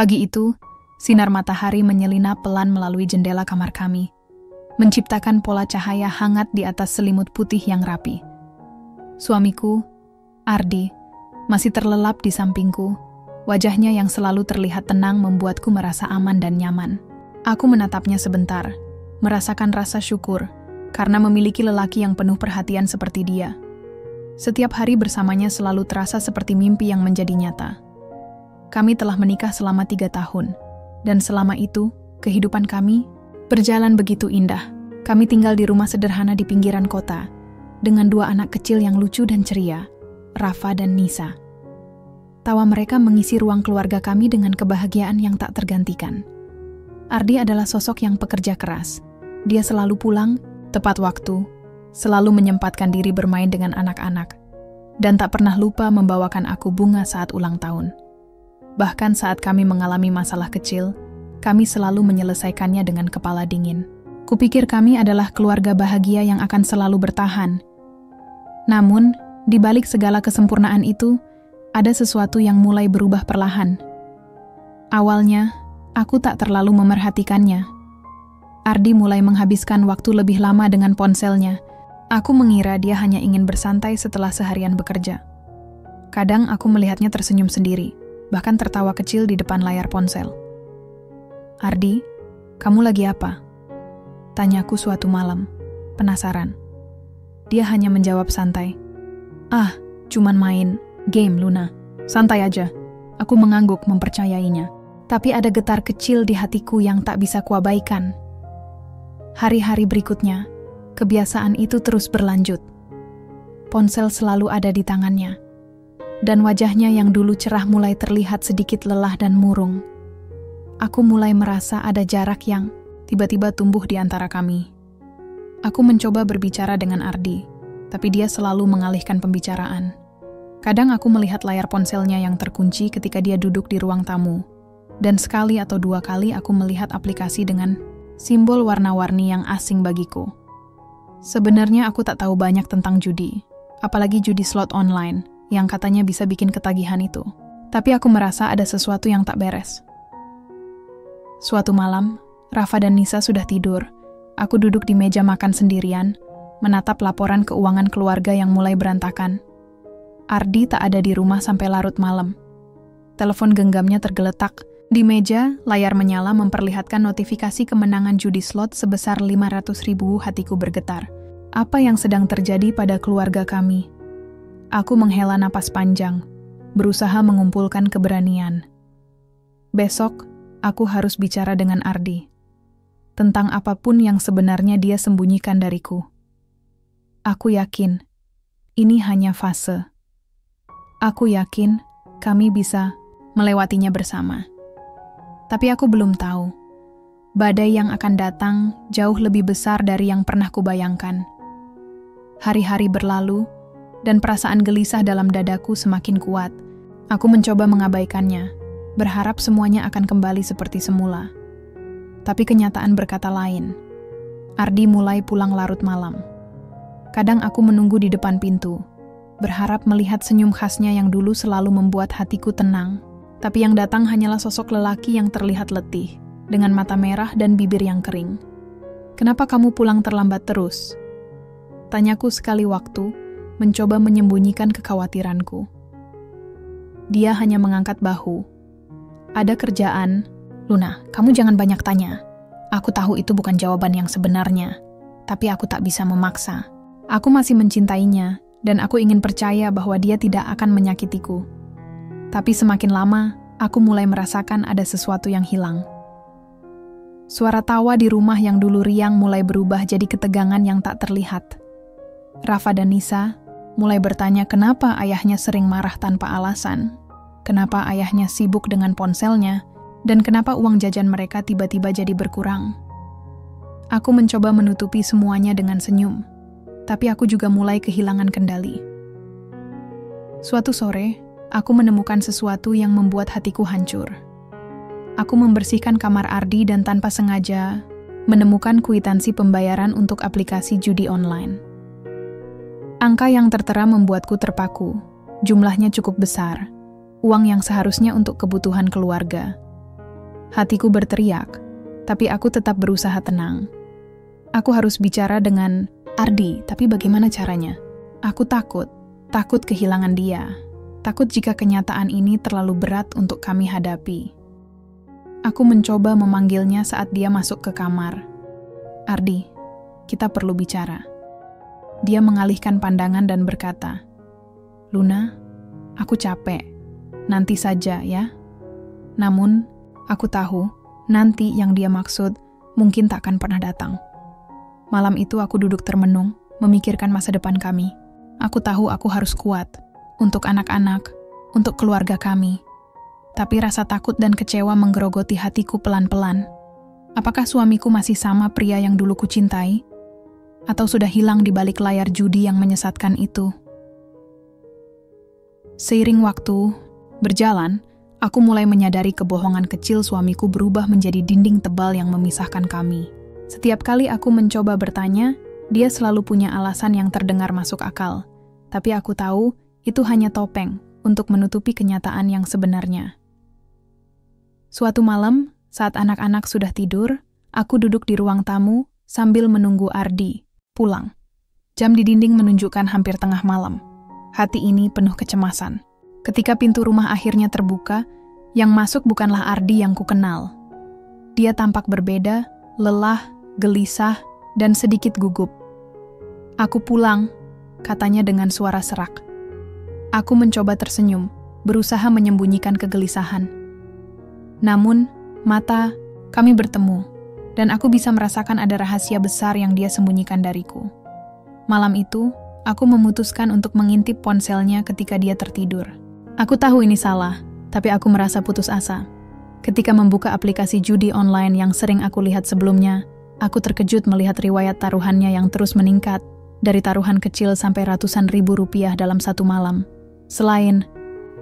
Pagi itu, sinar matahari menyelinap pelan melalui jendela kamar kami, menciptakan pola cahaya hangat di atas selimut putih yang rapi. Suamiku, Ardi, masih terlelap di sampingku. Wajahnya yang selalu terlihat tenang membuatku merasa aman dan nyaman. Aku menatapnya sebentar, merasakan rasa syukur karena memiliki lelaki yang penuh perhatian seperti dia. Setiap hari bersamanya selalu terasa seperti mimpi yang menjadi nyata. Kami telah menikah selama 3 tahun, dan selama itu, kehidupan kami berjalan begitu indah. Kami tinggal di rumah sederhana di pinggiran kota, dengan 2 anak kecil yang lucu dan ceria, Rafa dan Nisa. Tawa mereka mengisi ruang keluarga kami dengan kebahagiaan yang tak tergantikan. Ardi adalah sosok yang pekerja keras. Dia selalu pulang tepat waktu, selalu menyempatkan diri bermain dengan anak-anak, dan tak pernah lupa membawakan aku bunga saat ulang tahun. Bahkan saat kami mengalami masalah kecil, kami selalu menyelesaikannya dengan kepala dingin. Kupikir kami adalah keluarga bahagia yang akan selalu bertahan. Namun, di balik segala kesempurnaan itu, ada sesuatu yang mulai berubah perlahan. Awalnya, aku tak terlalu memerhatikannya. Ardi mulai menghabiskan waktu lebih lama dengan ponselnya. Aku mengira dia hanya ingin bersantai setelah seharian bekerja. Kadang aku melihatnya tersenyum sendiri, bahkan tertawa kecil di depan layar ponsel. "Ardi, kamu lagi apa?" Tanyaku suatu malam, penasaran. Dia hanya menjawab santai, "Ah, cuman main game, Luna. Santai aja." Aku mengangguk mempercayainya. Tapi ada getar kecil di hatiku yang tak bisa kuabaikan. Hari-hari berikutnya, kebiasaan itu terus berlanjut. Ponsel selalu ada di tangannya, dan wajahnya yang dulu cerah mulai terlihat sedikit lelah dan murung. Aku mulai merasa ada jarak yang tiba-tiba tumbuh di antara kami. Aku mencoba berbicara dengan Ardi, tapi dia selalu mengalihkan pembicaraan. Kadang aku melihat layar ponselnya yang terkunci ketika dia duduk di ruang tamu, dan sekali atau 2 kali aku melihat aplikasi dengan simbol warna-warni yang asing bagiku. Sebenarnya aku tak tahu banyak tentang judi, apalagi judi slot online yang katanya bisa bikin ketagihan itu. Tapi aku merasa ada sesuatu yang tak beres. Suatu malam, Rafa dan Nisa sudah tidur. Aku duduk di meja makan sendirian, menatap laporan keuangan keluarga yang mulai berantakan. Ardi tak ada di rumah sampai larut malam. Telepon genggamnya tergeletak. Di meja, layar menyala memperlihatkan notifikasi kemenangan judi slot sebesar 500.000. Hatiku bergetar. Apa yang sedang terjadi pada keluarga kami? Aku menghela napas panjang, berusaha mengumpulkan keberanian. Besok, aku harus bicara dengan Ardi. Tentang apapun yang sebenarnya dia sembunyikan dariku. Aku yakin, ini hanya fase. Aku yakin kami bisa melewatinya bersama. Tapi aku belum tahu. Badai yang akan datang jauh lebih besar dari yang pernah kubayangkan. Hari-hari berlalu, dan perasaan gelisah dalam dadaku semakin kuat. Aku mencoba mengabaikannya, berharap semuanya akan kembali seperti semula. Tapi kenyataan berkata lain. Ardi mulai pulang larut malam. Kadang aku menunggu di depan pintu, berharap melihat senyum khasnya yang dulu selalu membuat hatiku tenang. Tapi yang datang hanyalah sosok lelaki yang terlihat letih, dengan mata merah dan bibir yang kering. "Kenapa kamu pulang terlambat terus?" Tanyaku sekali waktu, mencoba menyembunyikan kekhawatiranku. Dia hanya mengangkat bahu. "Ada kerjaan." "Luna, kamu jangan banyak tanya. Aku tahu itu bukan jawaban yang sebenarnya, tapi aku tak bisa memaksa. Aku masih mencintainya, dan aku ingin percaya bahwa dia tidak akan menyakitiku. Tapi semakin lama, aku mulai merasakan ada sesuatu yang hilang." Suara tawa di rumah yang dulu riang mulai berubah jadi ketegangan yang tak terlihat. Rafa dan Nisa mulai bertanya kenapa ayahnya sering marah tanpa alasan, kenapa ayahnya sibuk dengan ponselnya, dan kenapa uang jajan mereka tiba-tiba jadi berkurang. Aku mencoba menutupi semuanya dengan senyum, tapi aku juga mulai kehilangan kendali. Suatu sore, aku menemukan sesuatu yang membuat hatiku hancur. Aku membersihkan kamar Ardi dan tanpa sengaja menemukan kwitansi pembayaran untuk aplikasi judi online. Angka yang tertera membuatku terpaku. Jumlahnya cukup besar, uang yang seharusnya untuk kebutuhan keluarga. Hatiku berteriak, tapi aku tetap berusaha tenang. Aku harus bicara dengan Ardi, tapi bagaimana caranya? Aku takut kehilangan dia. Takut jika kenyataan ini terlalu berat untuk kami hadapi. Aku mencoba memanggilnya saat dia masuk ke kamar. Ardi, kita perlu bicara. Dia mengalihkan pandangan dan berkata, Luna, aku capek. Nanti saja ya. Namun, aku tahu nanti yang dia maksud mungkin tak akan pernah datang. Malam itu aku duduk termenung, memikirkan masa depan kami. Aku tahu aku harus kuat untuk anak-anak, untuk keluarga kami. Tapi rasa takut dan kecewa menggerogoti hatiku pelan-pelan. Apakah suamiku masih sama pria yang dulu kucintai? Atau sudah hilang di balik layar judi yang menyesatkan itu? Seiring waktu berjalan, aku mulai menyadari kebohongan kecil suamiku berubah menjadi dinding tebal yang memisahkan kami. Setiap kali aku mencoba bertanya, dia selalu punya alasan yang terdengar masuk akal. Tapi aku tahu itu hanya topeng untuk menutupi kenyataan yang sebenarnya. Suatu malam, saat anak-anak sudah tidur, aku duduk di ruang tamu sambil menunggu Ardi pulang. Jam di dinding menunjukkan hampir tengah malam. Hati ini penuh kecemasan. Ketika pintu rumah akhirnya terbuka, yang masuk bukanlah Ardi yang kukenal. Dia tampak berbeda, lelah, gelisah, dan sedikit gugup. Aku pulang, katanya dengan suara serak. Aku mencoba tersenyum, berusaha menyembunyikan kegelisahan. Namun, mata kami bertemu, dan aku bisa merasakan ada rahasia besar yang dia sembunyikan dariku. Malam itu, aku memutuskan untuk mengintip ponselnya ketika dia tertidur. Aku tahu ini salah, tapi aku merasa putus asa. Ketika membuka aplikasi judi online yang sering aku lihat sebelumnya, aku terkejut melihat riwayat taruhannya yang terus meningkat, dari taruhan kecil sampai ratusan ribu rupiah dalam satu malam. Selain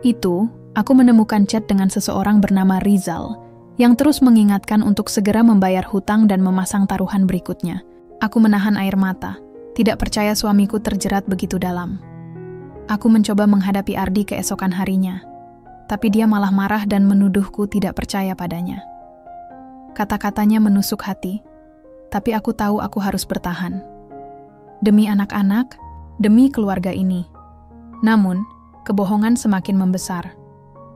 itu, aku menemukan chat dengan seseorang bernama Rizal, yang terus mengingatkan untuk segera membayar hutang dan memasang taruhan berikutnya. Aku menahan air mata, tidak percaya suamiku terjerat begitu dalam. Aku mencoba menghadapi Ardi keesokan harinya, tapi dia malah marah dan menuduhku tidak percaya padanya. Kata-katanya menusuk hati, tapi aku tahu aku harus bertahan. Demi anak-anak, demi keluarga ini. Namun, kebohongan semakin membesar.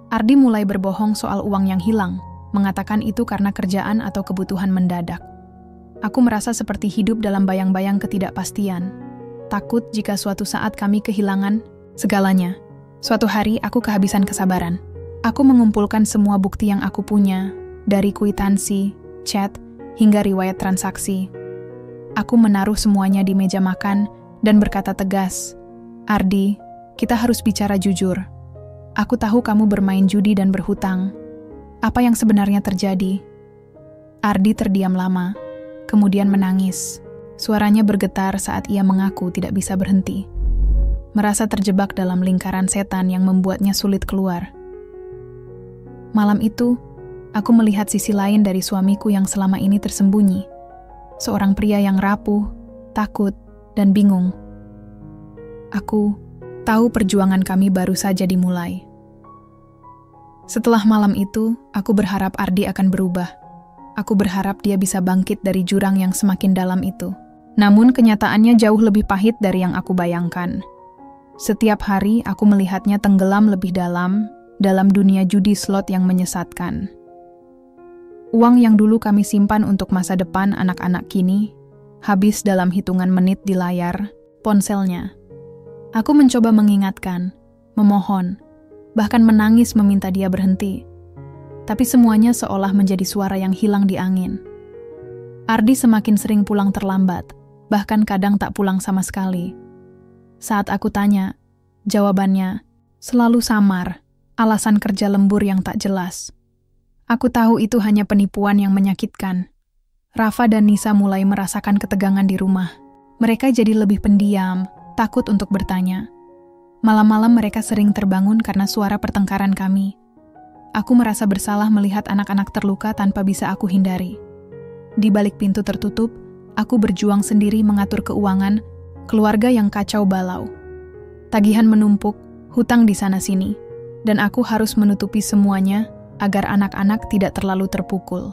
Ardi mulai berbohong soal uang yang hilang, mengatakan itu karena kerjaan atau kebutuhan mendadak. Aku merasa seperti hidup dalam bayang-bayang ketidakpastian. Takut jika suatu saat kami kehilangan segalanya. Suatu hari aku kehabisan kesabaran. Aku mengumpulkan semua bukti yang aku punya, dari kwitansi, chat, hingga riwayat transaksi. Aku menaruh semuanya di meja makan dan berkata tegas, Ardi, kita harus bicara jujur. Aku tahu kamu bermain judi dan berhutang. Apa yang sebenarnya terjadi? Ardi terdiam lama, kemudian menangis. Suaranya bergetar saat ia mengaku tidak bisa berhenti. Merasa terjebak dalam lingkaran setan yang membuatnya sulit keluar. Malam itu, aku melihat sisi lain dari suamiku yang selama ini tersembunyi. Seorang pria yang rapuh, takut, dan bingung. Aku tahu perjuangan kami baru saja dimulai. Setelah malam itu, aku berharap Ardi akan berubah. Aku berharap dia bisa bangkit dari jurang yang semakin dalam itu. Namun kenyataannya jauh lebih pahit dari yang aku bayangkan. Setiap hari aku melihatnya tenggelam lebih dalam dunia judi slot yang menyesatkan. Uang yang dulu kami simpan untuk masa depan anak-anak kini habis dalam hitungan menit di layar ponselnya. Aku mencoba mengingatkan, memohon, bahkan menangis meminta dia berhenti. Tapi semuanya seolah menjadi suara yang hilang di angin. Ardi semakin sering pulang terlambat, bahkan kadang tak pulang sama sekali. Saat aku tanya, jawabannya selalu samar, alasan kerja lembur yang tak jelas. Aku tahu itu hanya penipuan yang menyakitkan. Rafa dan Nisa mulai merasakan ketegangan di rumah. Mereka jadi lebih pendiam, takut untuk bertanya. Malam-malam mereka sering terbangun karena suara pertengkaran kami. Aku merasa bersalah melihat anak-anak terluka tanpa bisa aku hindari. Di balik pintu tertutup, aku berjuang sendiri mengatur keuangan, keluarga yang kacau balau. Tagihan menumpuk, hutang di sana-sini, dan aku harus menutupi semuanya agar anak-anak tidak terlalu terpukul.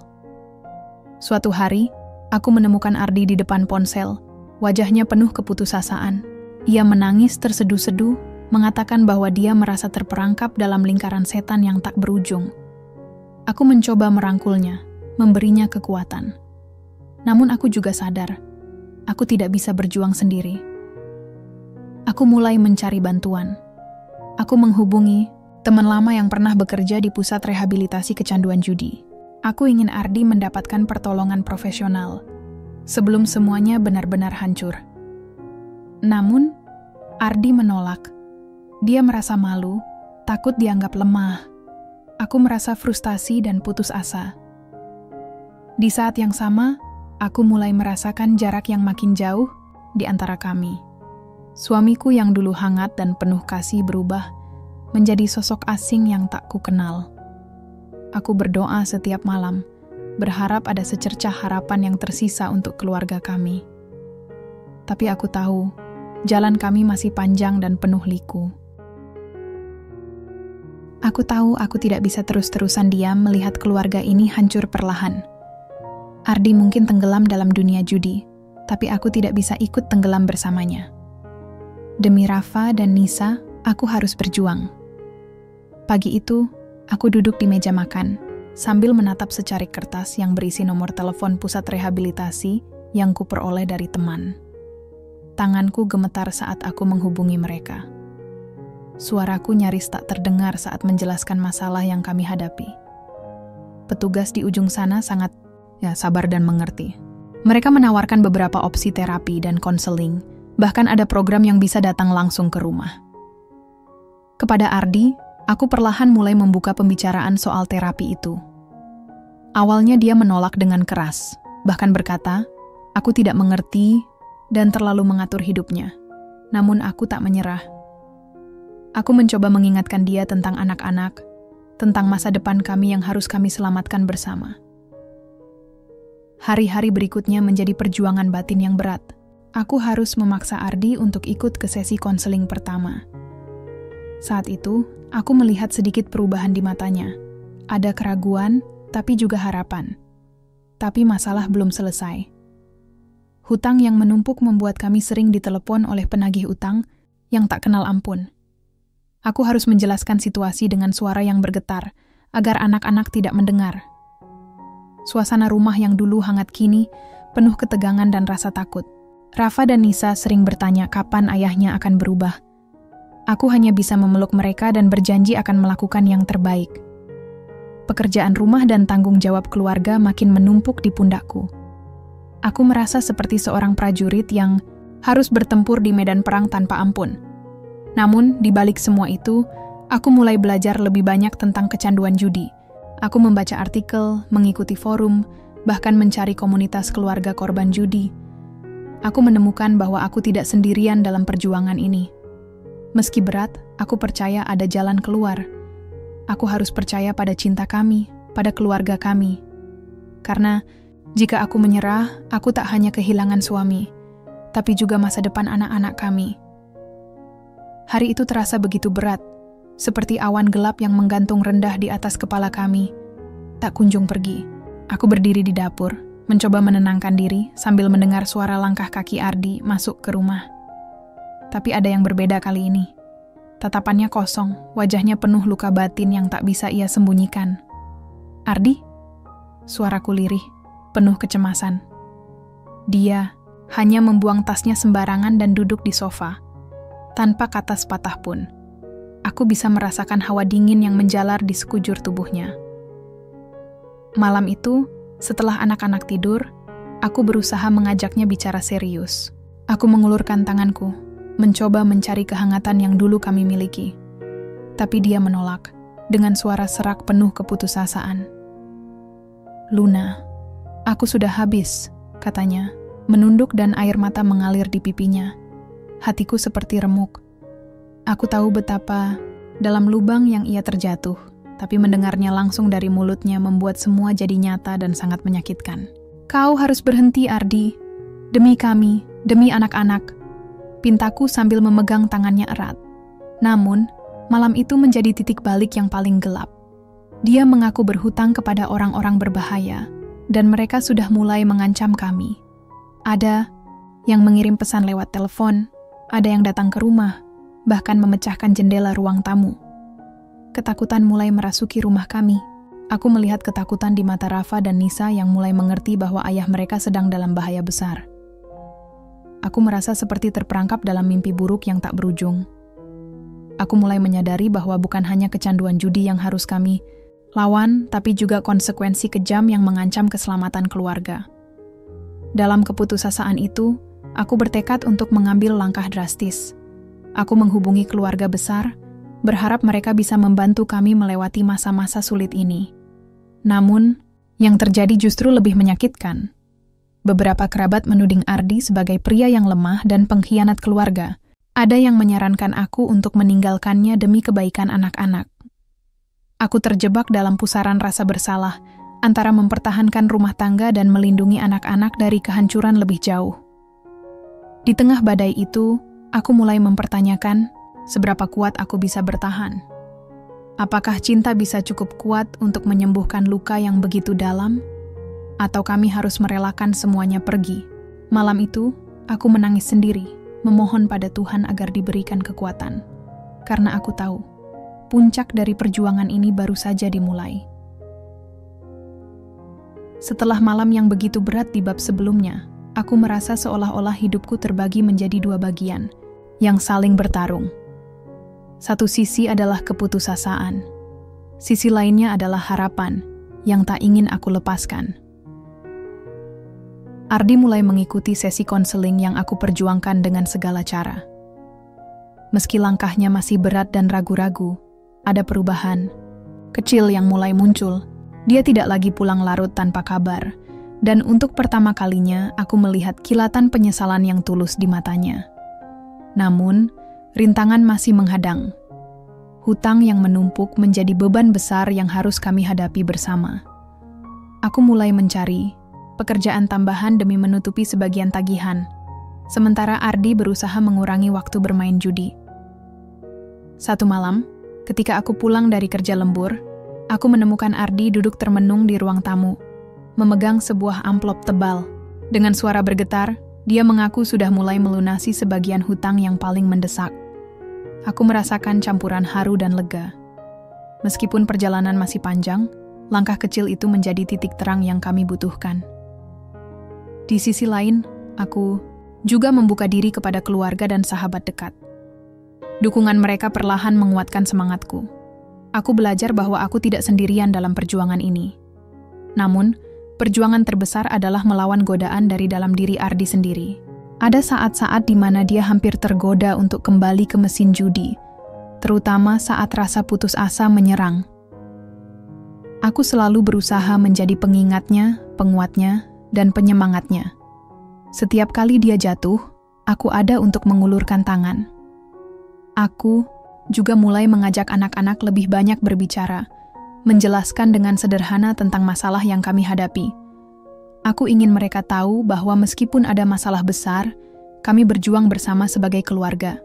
Suatu hari, aku menemukan Ardi di depan ponsel, wajahnya penuh keputusasaan. Ia menangis terseduh-seduh, mengatakan bahwa dia merasa terperangkap dalam lingkaran setan yang tak berujung. Aku mencoba merangkulnya, memberinya kekuatan. Namun aku juga sadar, aku tidak bisa berjuang sendiri. Aku mulai mencari bantuan. Aku menghubungi teman lama yang pernah bekerja di pusat rehabilitasi kecanduan judi. Aku ingin Ardi mendapatkan pertolongan profesional sebelum semuanya benar-benar hancur. Namun, Ardi menolak. Dia merasa malu, takut dianggap lemah. Aku merasa frustasi dan putus asa. Di saat yang sama, aku mulai merasakan jarak yang makin jauh di antara kami. Suamiku yang dulu hangat dan penuh kasih berubah menjadi sosok asing yang tak kukenal. Aku berdoa setiap malam, berharap ada secercah harapan yang tersisa untuk keluarga kami. Tapi aku tahu, jalan kami masih panjang dan penuh liku. Aku tahu aku tidak bisa terus-terusan diam melihat keluarga ini hancur perlahan. Ardi mungkin tenggelam dalam dunia judi, tapi aku tidak bisa ikut tenggelam bersamanya. Demi Rafa dan Nisa, aku harus berjuang. Pagi itu, aku duduk di meja makan, sambil menatap secarik kertas yang berisi nomor telepon pusat rehabilitasi yang kuperoleh dari teman. Tanganku gemetar saat aku menghubungi mereka. Suaraku nyaris tak terdengar saat menjelaskan masalah yang kami hadapi. Petugas di ujung sana sangat sabar dan mengerti. Mereka menawarkan beberapa opsi terapi dan konseling, bahkan ada program yang bisa datang langsung ke rumah. Kepada Ardi, aku perlahan mulai membuka pembicaraan soal terapi itu. Awalnya dia menolak dengan keras, bahkan berkata, aku tidak mengerti dan terlalu mengatur hidupnya. Namun aku tak menyerah. Aku mencoba mengingatkan dia tentang anak-anak, tentang masa depan kami yang harus kami selamatkan bersama. Hari-hari berikutnya menjadi perjuangan batin yang berat. Aku harus memaksa Ardi untuk ikut ke sesi konseling pertama. Saat itu, aku melihat sedikit perubahan di matanya. Ada keraguan, tapi juga harapan. Tapi masalah belum selesai. Hutang yang menumpuk membuat kami sering ditelepon oleh penagih utang yang tak kenal ampun. Aku harus menjelaskan situasi dengan suara yang bergetar, agar anak-anak tidak mendengar. Suasana rumah yang dulu hangat kini, penuh ketegangan dan rasa takut. Rafa dan Nisa sering bertanya kapan ayahnya akan berubah. Aku hanya bisa memeluk mereka dan berjanji akan melakukan yang terbaik. Pekerjaan rumah dan tanggung jawab keluarga makin menumpuk di pundakku. Aku merasa seperti seorang prajurit yang harus bertempur di medan perang tanpa ampun. Namun, di balik semua itu, aku mulai belajar lebih banyak tentang kecanduan judi. Aku membaca artikel, mengikuti forum, bahkan mencari komunitas keluarga korban judi. Aku menemukan bahwa aku tidak sendirian dalam perjuangan ini. Meski berat, aku percaya ada jalan keluar. Aku harus percaya pada cinta kami, pada keluarga kami. Karena jika aku menyerah, aku tak hanya kehilangan suami, tapi juga masa depan anak-anak kami. Hari itu terasa begitu berat, seperti awan gelap yang menggantung rendah di atas kepala kami. Tak kunjung pergi. Aku berdiri di dapur, mencoba menenangkan diri sambil mendengar suara langkah kaki Ardi masuk ke rumah. Tapi ada yang berbeda kali ini. Tatapannya kosong, wajahnya penuh luka batin yang tak bisa ia sembunyikan. Ardi? Suaraku lirih, penuh kecemasan. Dia hanya membuang tasnya sembarangan dan duduk di sofa. Tanpa kata sepatah pun. Aku bisa merasakan hawa dingin yang menjalar di sekujur tubuhnya. Malam itu, setelah anak-anak tidur, aku berusaha mengajaknya bicara serius. Aku mengulurkan tanganku, mencoba mencari kehangatan yang dulu kami miliki. Tapi dia menolak, dengan suara serak penuh keputusasaan. Luna, aku sudah habis, katanya, menunduk dan air mata mengalir di pipinya. Hatiku seperti remuk. Aku tahu betapa dalam lubang yang ia terjatuh, tapi mendengarnya langsung dari mulutnya membuat semua jadi nyata dan sangat menyakitkan. Kau harus berhenti, Ardi. Demi kami, demi anak-anak. Pintaku sambil memegang tangannya erat. Namun, malam itu menjadi titik balik yang paling gelap. Dia mengaku berhutang kepada orang-orang berbahaya, dan mereka sudah mulai mengancam kami. Ada yang mengirim pesan lewat telepon, ada yang datang ke rumah, bahkan memecahkan jendela ruang tamu. Ketakutan mulai merasuki rumah kami. Aku melihat ketakutan di mata Rafa dan Nisa yang mulai mengerti bahwa ayah mereka sedang dalam bahaya besar. Aku merasa seperti terperangkap dalam mimpi buruk yang tak berujung. Aku mulai menyadari bahwa bukan hanya kecanduan judi yang harus kami lawan, tapi juga konsekuensi kejam yang mengancam keselamatan keluarga. Dalam keputusasaan itu, aku bertekad untuk mengambil langkah drastis. Aku menghubungi keluarga besar, berharap mereka bisa membantu kami melewati masa-masa sulit ini. Namun, yang terjadi justru lebih menyakitkan. Beberapa kerabat menuding Ardi sebagai pria yang lemah dan pengkhianat keluarga. Ada yang menyarankan aku untuk meninggalkannya demi kebaikan anak-anak. Aku terjebak dalam pusaran rasa bersalah, antara mempertahankan rumah tangga dan melindungi anak-anak dari kehancuran lebih jauh. Di tengah badai itu, aku mulai mempertanyakan seberapa kuat aku bisa bertahan. Apakah cinta bisa cukup kuat untuk menyembuhkan luka yang begitu dalam? Atau kami harus merelakan semuanya pergi? Malam itu, aku menangis sendiri, memohon pada Tuhan agar diberikan kekuatan. Karena aku tahu, puncak dari perjuangan ini baru saja dimulai. Setelah malam yang begitu berat di bab sebelumnya, aku merasa seolah-olah hidupku terbagi menjadi dua bagian, yang saling bertarung. Satu sisi adalah keputusasaan. Sisi lainnya adalah harapan yang tak ingin aku lepaskan. Ardi mulai mengikuti sesi konseling yang aku perjuangkan dengan segala cara. Meski langkahnya masih berat dan ragu-ragu, ada perubahan kecil yang mulai muncul. Dia tidak lagi pulang larut tanpa kabar, dan untuk pertama kalinya aku melihat kilatan penyesalan yang tulus di matanya. Namun, rintangan masih menghadang. Hutang yang menumpuk menjadi beban besar yang harus kami hadapi bersama. Aku mulai mencari pekerjaan tambahan demi menutupi sebagian tagihan, sementara Ardi berusaha mengurangi waktu bermain judi. Satu malam, ketika aku pulang dari kerja lembur, aku menemukan Ardi duduk termenung di ruang tamu, memegang sebuah amplop tebal. Dengan suara bergetar, dia mengaku sudah mulai melunasi sebagian hutang yang paling mendesak. Aku merasakan campuran haru dan lega. Meskipun perjalanan masih panjang, langkah kecil itu menjadi titik terang yang kami butuhkan. Di sisi lain, aku juga membuka diri kepada keluarga dan sahabat dekat. Dukungan mereka perlahan menguatkan semangatku. Aku belajar bahwa aku tidak sendirian dalam perjuangan ini. Namun, perjuangan terbesar adalah melawan godaan dari dalam diri Ardi sendiri. Ada saat-saat di mana dia hampir tergoda untuk kembali ke mesin judi, terutama saat rasa putus asa menyerang. Aku selalu berusaha menjadi pengingatnya, penguatnya, dan penyemangatnya. Setiap kali dia jatuh, aku ada untuk mengulurkan tangan. Aku juga mulai mengajak anak-anak lebih banyak berbicara, menjelaskan dengan sederhana tentang masalah yang kami hadapi. Aku ingin mereka tahu bahwa meskipun ada masalah besar, kami berjuang bersama sebagai keluarga.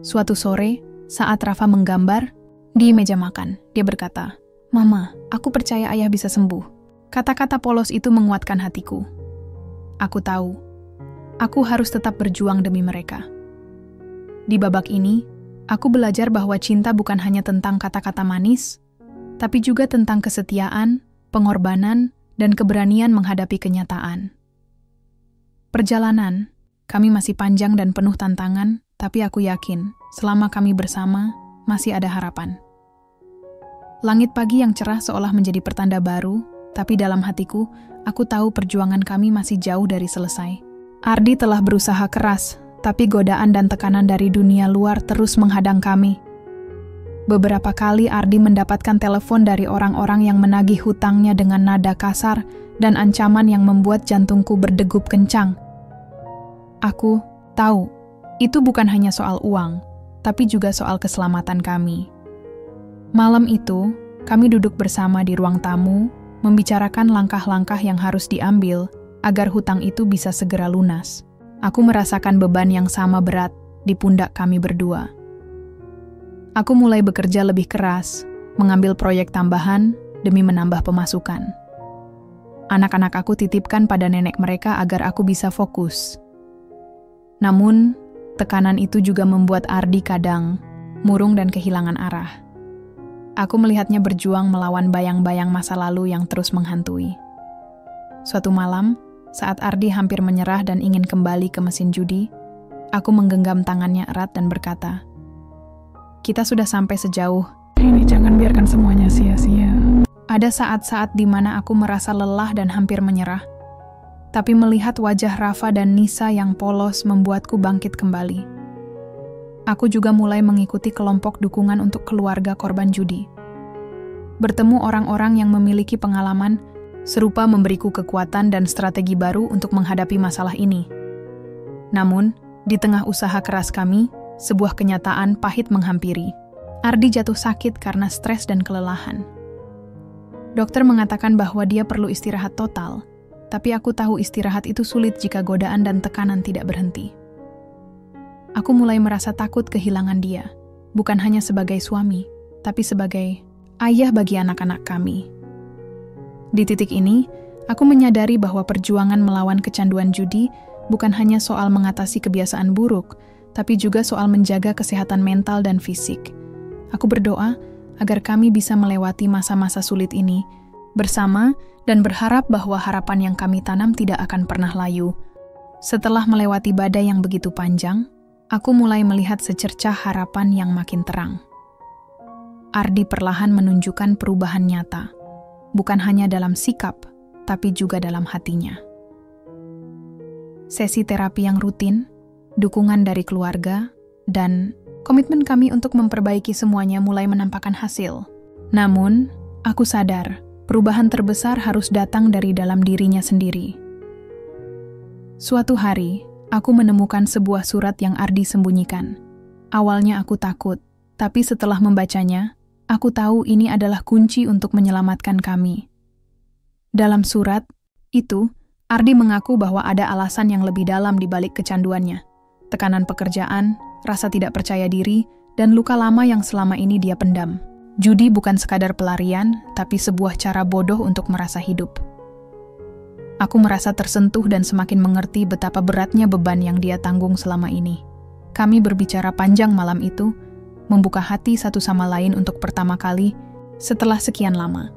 Suatu sore, saat Rafa menggambar di meja makan, dia berkata, "Mama, aku percaya ayah bisa sembuh." Kata-kata polos itu menguatkan hatiku. Aku tahu, aku harus tetap berjuang demi mereka. Di babak ini, aku belajar bahwa cinta bukan hanya tentang kata-kata manis, tapi juga tentang kesetiaan, pengorbanan, dan keberanian menghadapi kenyataan. Perjalanan, kami masih panjang dan penuh tantangan, tapi aku yakin, selama kami bersama, masih ada harapan. Langit pagi yang cerah seolah menjadi pertanda baru, tapi dalam hatiku, aku tahu perjuangan kami masih jauh dari selesai. Ardi telah berusaha keras, tapi godaan dan tekanan dari dunia luar terus menghadang kami. Beberapa kali Ardi mendapatkan telepon dari orang-orang yang menagih hutangnya dengan nada kasar dan ancaman yang membuat jantungku berdegup kencang. Aku tahu, itu bukan hanya soal uang, tapi juga soal keselamatan kami. Malam itu, kami duduk bersama di ruang tamu, membicarakan langkah-langkah yang harus diambil agar hutang itu bisa segera lunas. Aku merasakan beban yang sama berat di pundak kami berdua. Aku mulai bekerja lebih keras, mengambil proyek tambahan demi menambah pemasukan. Anak-anak aku titipkan pada nenek mereka agar aku bisa fokus. Namun, tekanan itu juga membuat Ardi kadang murung dan kehilangan arah. Aku melihatnya berjuang melawan bayang-bayang masa lalu yang terus menghantui. Suatu malam, saat Ardi hampir menyerah dan ingin kembali ke mesin judi, aku menggenggam tangannya erat dan berkata, "Kita sudah sampai sejauh ini, jangan biarkan semuanya sia-sia." Ada saat-saat di mana aku merasa lelah dan hampir menyerah, tapi melihat wajah Rafa dan Nisa yang polos membuatku bangkit kembali. Aku juga mulai mengikuti kelompok dukungan untuk keluarga korban judi. Bertemu orang-orang yang memiliki pengalaman serupa memberiku kekuatan dan strategi baru untuk menghadapi masalah ini. Namun, di tengah usaha keras kami, sebuah kenyataan pahit menghampiri. Ardi jatuh sakit karena stres dan kelelahan. Dokter mengatakan bahwa dia perlu istirahat total, tapi aku tahu istirahat itu sulit jika godaan dan tekanan tidak berhenti. Aku mulai merasa takut kehilangan dia, bukan hanya sebagai suami, tapi sebagai ayah bagi anak-anak kami. Di titik ini, aku menyadari bahwa perjuangan melawan kecanduan judi bukan hanya soal mengatasi kebiasaan buruk, tapi juga soal menjaga kesehatan mental dan fisik. Aku berdoa agar kami bisa melewati masa-masa sulit ini bersama dan berharap bahwa harapan yang kami tanam tidak akan pernah layu. Setelah melewati badai yang begitu panjang, aku mulai melihat secercah harapan yang makin terang. Ardi perlahan menunjukkan perubahan nyata, bukan hanya dalam sikap, tapi juga dalam hatinya. Sesi terapi yang rutin, dukungan dari keluarga, dan komitmen kami untuk memperbaiki semuanya mulai menampakkan hasil. Namun, aku sadar, perubahan terbesar harus datang dari dalam dirinya sendiri. Suatu hari, aku menemukan sebuah surat yang Ardi sembunyikan. Awalnya aku takut, tapi setelah membacanya, aku tahu ini adalah kunci untuk menyelamatkan kami. Dalam surat itu, Ardi mengaku bahwa ada alasan yang lebih dalam di balik kecanduannya. Tekanan pekerjaan, rasa tidak percaya diri, dan luka lama yang selama ini dia pendam. Judi bukan sekadar pelarian, tapi sebuah cara bodoh untuk merasa hidup. Aku merasa tersentuh dan semakin mengerti betapa beratnya beban yang dia tanggung selama ini. Kami berbicara panjang malam itu, membuka hati satu sama lain untuk pertama kali setelah sekian lama.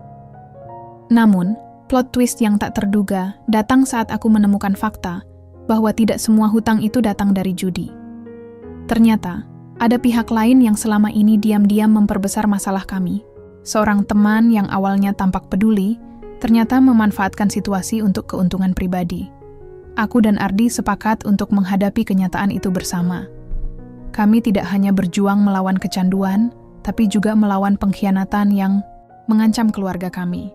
Namun, plot twist yang tak terduga datang saat aku menemukan fakta bahwa tidak semua hutang itu datang dari judi. Ternyata, ada pihak lain yang selama ini diam-diam memperbesar masalah kami. Seorang teman yang awalnya tampak peduli, ternyata memanfaatkan situasi untuk keuntungan pribadi. Aku dan Ardi sepakat untuk menghadapi kenyataan itu bersama. Kami tidak hanya berjuang melawan kecanduan, tapi juga melawan pengkhianatan yang mengancam keluarga kami.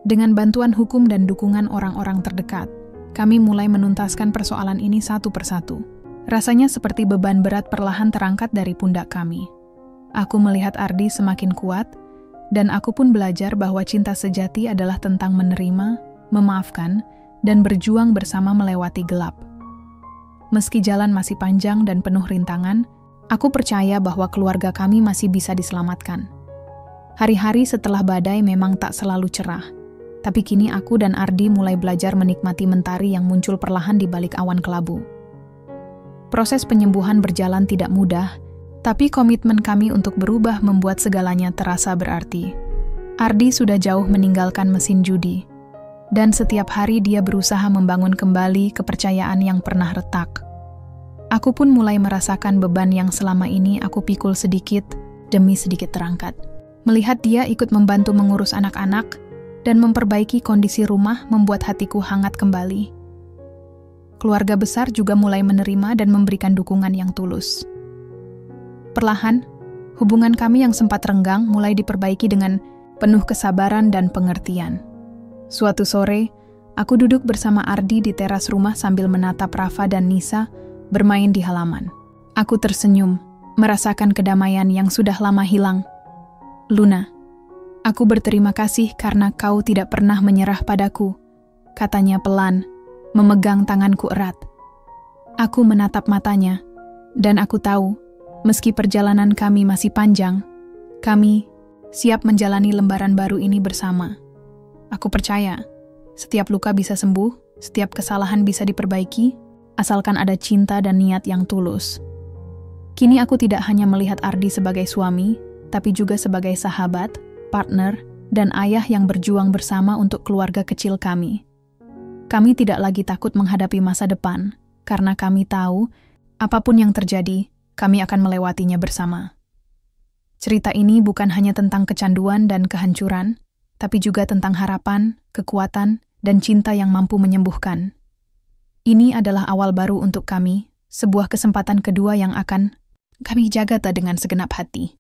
Dengan bantuan hukum dan dukungan orang-orang terdekat, kami mulai menuntaskan persoalan ini satu persatu. Rasanya seperti beban berat perlahan terangkat dari pundak kami. Aku melihat Ardi semakin kuat, dan aku pun belajar bahwa cinta sejati adalah tentang menerima, memaafkan, dan berjuang bersama melewati gelap. Meski jalan masih panjang dan penuh rintangan, aku percaya bahwa keluarga kami masih bisa diselamatkan. Hari-hari setelah badai memang tak selalu cerah, tapi kini aku dan Ardi mulai belajar menikmati mentari yang muncul perlahan di balik awan kelabu. Proses penyembuhan berjalan tidak mudah, tapi komitmen kami untuk berubah membuat segalanya terasa berarti. Ardi sudah jauh meninggalkan mesin judi, dan setiap hari dia berusaha membangun kembali kepercayaan yang pernah retak. Aku pun mulai merasakan beban yang selama ini aku pikul sedikit demi sedikit terangkat. Melihat dia ikut membantu mengurus anak-anak dan memperbaiki kondisi rumah membuat hatiku hangat kembali. Keluarga besar juga mulai menerima dan memberikan dukungan yang tulus. Perlahan, hubungan kami yang sempat renggang mulai diperbaiki dengan penuh kesabaran dan pengertian. Suatu sore, aku duduk bersama Ardi di teras rumah sambil menatap Rafa dan Nisa bermain di halaman. Aku tersenyum, merasakan kedamaian yang sudah lama hilang. "Luna, aku berterima kasih karena kau tidak pernah menyerah padaku," katanya pelan, memegang tanganku erat. Aku menatap matanya, dan aku tahu, meski perjalanan kami masih panjang, kami siap menjalani lembaran baru ini bersama. Aku percaya, setiap luka bisa sembuh, setiap kesalahan bisa diperbaiki, asalkan ada cinta dan niat yang tulus. Kini aku tidak hanya melihat Ardi sebagai suami, tapi juga sebagai sahabat, partner, dan ayah yang berjuang bersama untuk keluarga kecil kami. Kami tidak lagi takut menghadapi masa depan, karena kami tahu, apapun yang terjadi, kami akan melewatinya bersama. Cerita ini bukan hanya tentang kecanduan dan kehancuran, tapi juga tentang harapan, kekuatan, dan cinta yang mampu menyembuhkan. Ini adalah awal baru untuk kami, sebuah kesempatan kedua yang akan kami jaga dengan segenap hati.